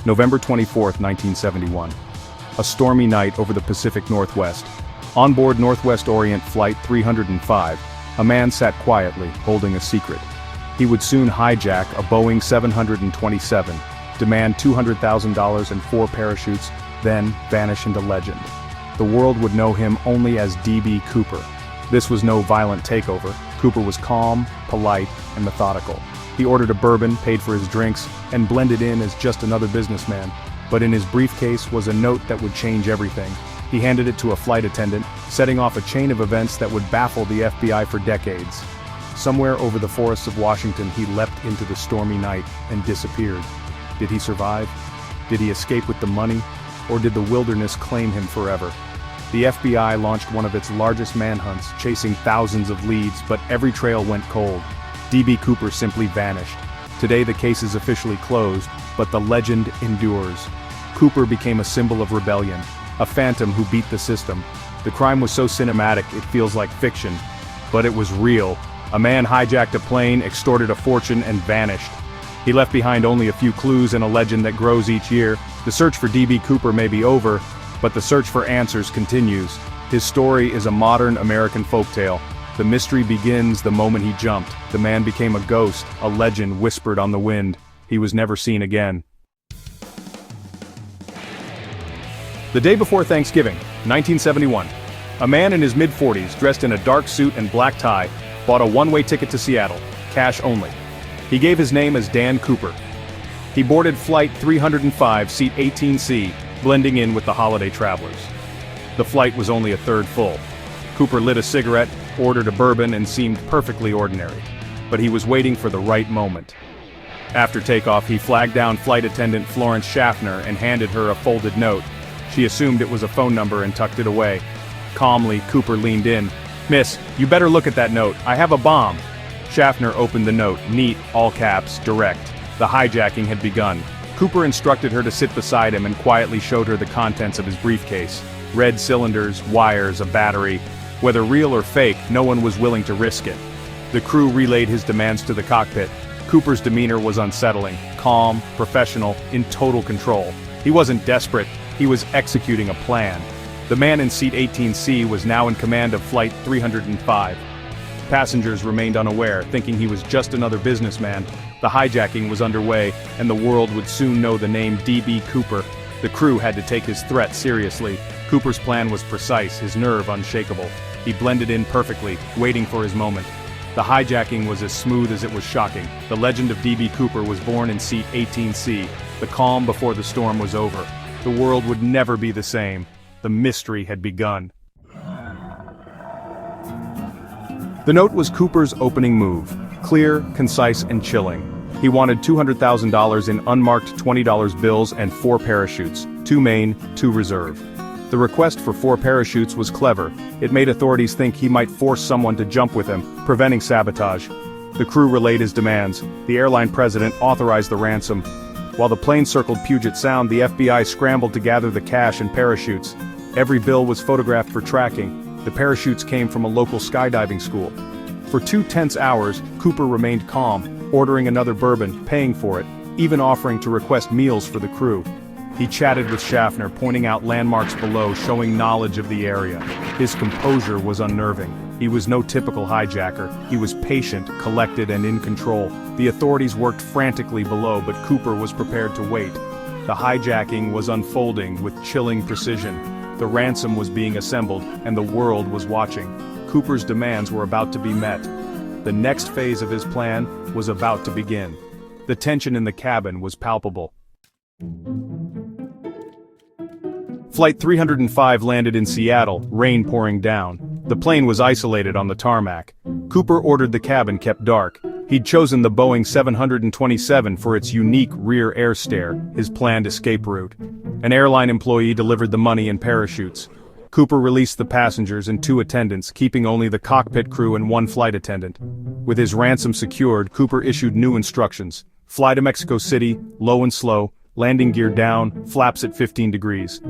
November 24, 1971. A stormy night over the Pacific Northwest. On board Northwest Orient Flight 305, a man sat quietly, holding a secret. He would soon hijack a Boeing 727, demand $200,000 and 4 parachutes, then vanish into legend. The world would know him only as D.B. Cooper. This was no violent takeover. Cooper was calm, polite, and methodical. He ordered a bourbon, paid for his drinks, and blended in as just another businessman. But in his briefcase was a note that would change everything. He handed it to a flight attendant, setting off a chain of events that would baffle the FBI for decades. Somewhere over the forests of Washington, he leapt into the stormy night and disappeared. Did he survive? Did he escape with the money? Or did the wilderness claim him forever? The FBI launched one of its largest manhunts, chasing thousands of leads, but every trail went cold. D.B. Cooper simply vanished. Today the case is officially closed, but the legend endures. Cooper became a symbol of rebellion, a phantom who beat the system. The crime was so cinematic it feels like fiction. But it was real. A man hijacked a plane, extorted a fortune, and vanished. He left behind only a few clues and a legend that grows each year. The search for D.B. Cooper may be over, but the search for answers continues. His story is a modern American folktale. The mystery begins the moment he jumped. The man became a ghost, a legend whispered on the wind. He was never seen again. The day before Thanksgiving, 1971. A man in his mid-40s, dressed in a dark suit and black tie, bought a one-way ticket to Seattle, cash only. He gave his name as Dan Cooper. He boarded Flight 305, seat 18C, blending in with the holiday travelers. The flight was only a third full. Cooper lit a cigarette, ordered a bourbon, and seemed perfectly ordinary. But he was waiting for the right moment. After takeoff, he flagged down flight attendant Florence Schaffner and handed her a folded note. She assumed it was a phone number and tucked it away. Calmly, Cooper leaned in. "Miss, you better look at that note. I have a bomb." Schaffner opened the note, neat, all caps, direct. The hijacking had begun. Cooper instructed her to sit beside him and quietly showed her the contents of his briefcase. Red cylinders, wires, a battery. Whether real or fake, no one was willing to risk it. The crew relayed his demands to the cockpit. Cooper's demeanor was unsettling, calm, professional, in total control. He wasn't desperate, he was executing a plan. The man in seat 18C was now in command of Flight 305. Passengers remained unaware, thinking he was just another businessman. The hijacking was underway, and the world would soon know the name D.B. Cooper. The crew had to take his threat seriously. Cooper's plan was precise, his nerve unshakable. He blended in perfectly, waiting for his moment. The hijacking was as smooth as it was shocking. The legend of D.B. Cooper was born in seat 18C. The calm before the storm was over. The world would never be the same. The mystery had begun. The note was Cooper's opening move. Clear, concise, and chilling. He wanted $200,000 in unmarked $20 bills and 4 parachutes, 2 main, 2 reserve. The request for 4 parachutes was clever. It made authorities think he might force someone to jump with him, preventing sabotage. The crew relayed his demands. The airline president authorized the ransom. While the plane circled Puget Sound, the FBI scrambled to gather the cash and parachutes. Every bill was photographed for tracking. The parachutes came from a local skydiving school. For 2 tense hours, Cooper remained calm, ordering another bourbon, paying for it, even offering to request meals for the crew. He chatted with Schaffner, pointing out landmarks below, showing knowledge of the area. His composure was unnerving. He was no typical hijacker. He was patient, collected, and in control. The authorities worked frantically below, but Cooper was prepared to wait. The hijacking was unfolding with chilling precision. The ransom was being assembled, and the world was watching. Cooper's demands were about to be met. The next phase of his plan was about to begin. The tension in the cabin was palpable. Flight 305 landed in Seattle, rain pouring down. The plane was isolated on the tarmac. Cooper ordered the cabin kept dark. He'd chosen the Boeing 727 for its unique rear air stair, his planned escape route. An airline employee delivered the money and parachutes. Cooper released the passengers and 2 attendants, keeping only the cockpit crew and 1 flight attendant. With his ransom secured, Cooper issued new instructions. Fly to Mexico City, low and slow, landing gear down, flaps at 15 degrees.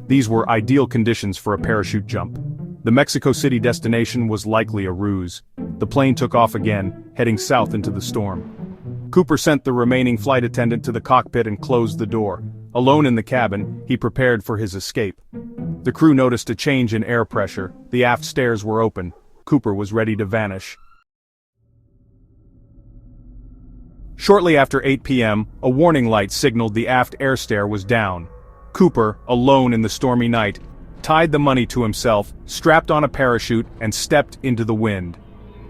These were ideal conditions for a parachute jump. The Mexico City destination was likely a ruse. The plane took off again, heading south into the storm. Cooper sent the remaining flight attendant to the cockpit and closed the door. Alone in the cabin, he prepared for his escape. The crew noticed a change in air pressure. The aft stairs were open. Cooper was ready to vanish. Shortly after 8 p.m., a warning light signaled the aft air stair was down. Cooper, alone in the stormy night, tied the money to himself, strapped on a parachute, and stepped into the wind.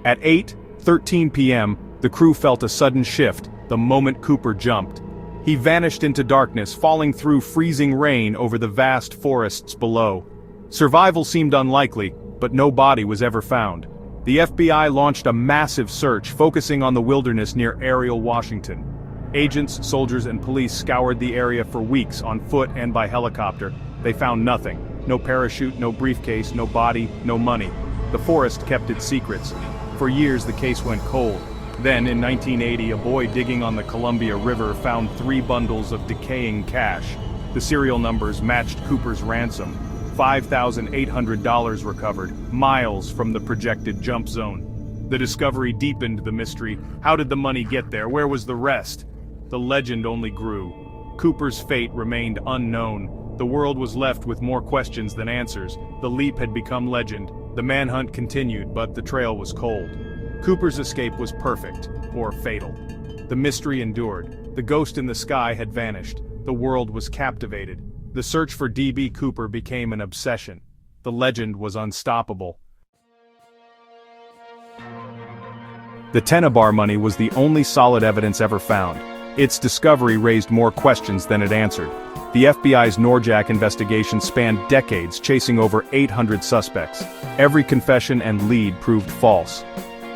At 8:13 p.m., the crew felt a sudden shift the moment Cooper jumped. He vanished into darkness, falling through freezing rain over the vast forests below. Survival seemed unlikely, but no body was ever found. The FBI launched a massive search focusing on the wilderness near Ariel, Washington. Agents, soldiers, and police scoured the area for weeks on foot and by helicopter. They found nothing. No parachute, no briefcase, no body, no money. The forest kept its secrets. For years the case went cold. Then, in 1980, a boy digging on the Columbia River found 3 bundles of decaying cash. The serial numbers matched Cooper's ransom. $5,800 recovered, miles from the projected jump zone. The discovery deepened the mystery. How did the money get there? Where was the rest? The legend only grew. Cooper's fate remained unknown. The world was left with more questions than answers. The leap had become legend. The manhunt continued, but the trail was cold. Cooper's escape was perfect, or fatal. The mystery endured. The ghost in the sky had vanished. The world was captivated. The search for D.B. Cooper became an obsession. The legend was unstoppable. The Tenenbaum money was the only solid evidence ever found. Its discovery raised more questions than it answered. The FBI's Norjack investigation spanned decades, chasing over 800 suspects. Every confession and lead proved false.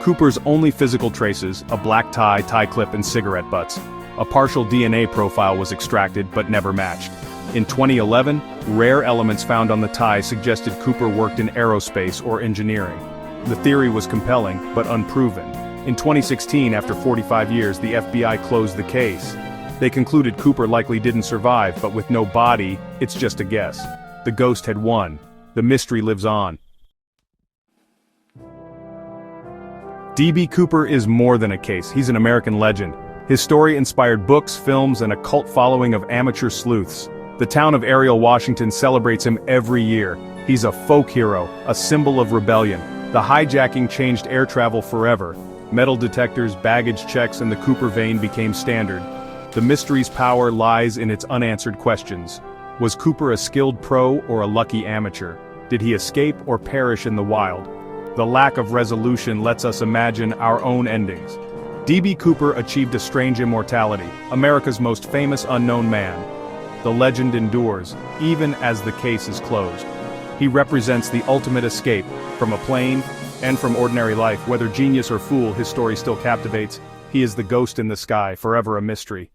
Cooper's only physical traces, a black tie, tie clip, and cigarette butts. A partial DNA profile was extracted but never matched. In 2011, rare elements found on the tie suggested Cooper worked in aerospace or engineering. The theory was compelling, but unproven. In 2016, after 45 years, the FBI closed the case. They concluded Cooper likely didn't survive, but with no body, it's just a guess. The ghost had won. The mystery lives on. D.B. Cooper is more than a case. He's an American legend. His story inspired books, films, and a cult following of amateur sleuths. The town of Ariel, Washington celebrates him every year. He's a folk hero, a symbol of rebellion. The hijacking changed air travel forever. Metal detectors, baggage checks, and the Cooper vein became standard. The mystery's power lies in its unanswered questions. Was Cooper a skilled pro or a lucky amateur? Did he escape or perish in the wild? The lack of resolution lets us imagine our own endings. D.B. Cooper achieved a strange immortality, America's most famous unknown man. The legend endures, even as the case is closed. He represents the ultimate escape from a plane and from ordinary life. Whether genius or fool, his story still captivates. He is the ghost in the sky, forever a mystery.